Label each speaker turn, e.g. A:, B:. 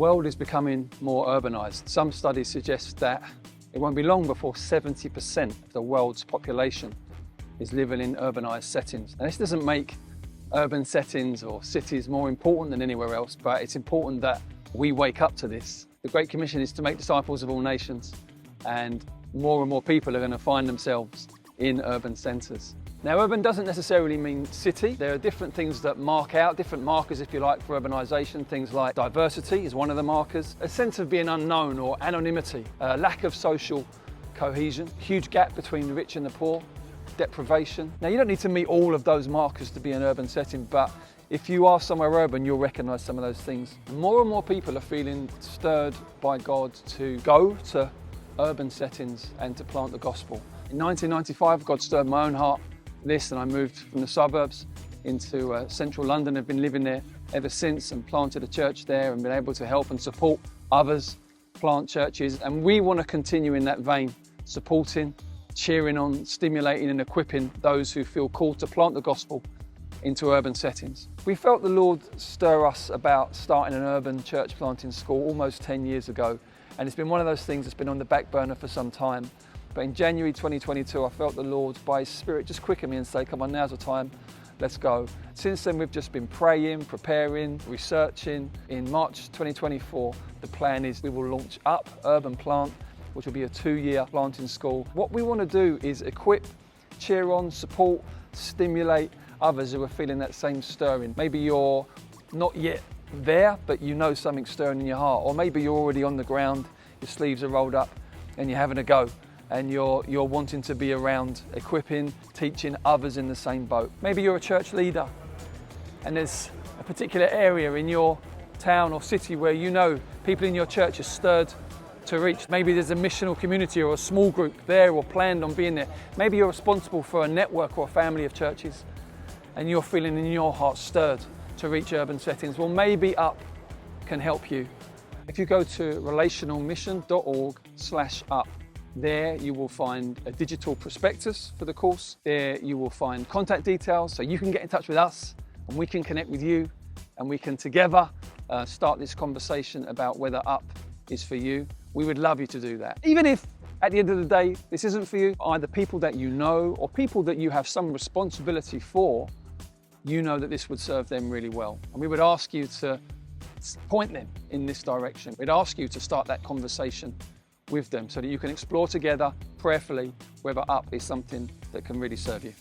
A: world is becoming more urbanised. Some studies suggest that it won't be long before 70% of the world's population is living in urbanised settings. And this doesn't make urban settings or cities more important than anywhere else, but it's important that we wake up to this. The Great Commission is to make disciples of all nations, and more people are going to find themselves in urban centres. Now, urban doesn't necessarily mean city. There are different things that mark out, different markers, if you like, for urbanisation. Things like diversity is one of the markers, a sense of being unknown or anonymity, a lack of social cohesion, huge gap between the rich and the poor, deprivation. Now, you don't need to meet all of those markers to be an urban setting, but if you are somewhere urban, you'll recognise some of those things. And more people are feeling stirred by God to go to urban settings and to plant the gospel. In 1995, God stirred my own heart for this, and I moved from the suburbs into central London. I've been living there ever since and planted a church there and been able to help and support others plant churches. And we want to continue in that vein, supporting, cheering on, stimulating and equipping those who feel called to plant the gospel into urban settings. We felt the Lord stir us about starting an urban church planting school almost 10 years ago, and it's been one of those things that's been on the back burner for some time. But in January 2022, I felt the Lord, by His Spirit, just quicken me and say, come on, now's the time, let's go. Since then, we've just been praying, preparing, researching. In March 2024, the plan is we will launch Up Urban Plant, which will be a 2-year planting school. What we want to do is equip, cheer on, support, stimulate others who are feeling that same stirring. Maybe you're not yet there, but you know something stirring in your heart. Or maybe you're already on the ground, your sleeves are rolled up and you're having a go. And you're wanting to be around equipping, teaching others in the same boat. Maybe you're a church leader and there's a particular area in your town or city where you know people in your church are stirred to reach. Maybe there's a missional community or a small group there or planned on being there. Maybe you're responsible for a network or a family of churches and you're feeling in your heart stirred to reach urban settings. Well, maybe Up can help you. If you go to relationalmission.org/up, there you will find a digital prospectus for the course. There you will find contact details so you can get in touch with us and we can connect with you and we can together start this conversation about whether Up is for you. We would love you to do that. Even if at the end of the day this isn't for you, either people that you know or people that you have some responsibility for, you know that this would serve them really well. And we would ask you to point them in this direction. We'd ask you to start that conversation with them so that you can explore together prayerfully whether Up is something that can really serve you.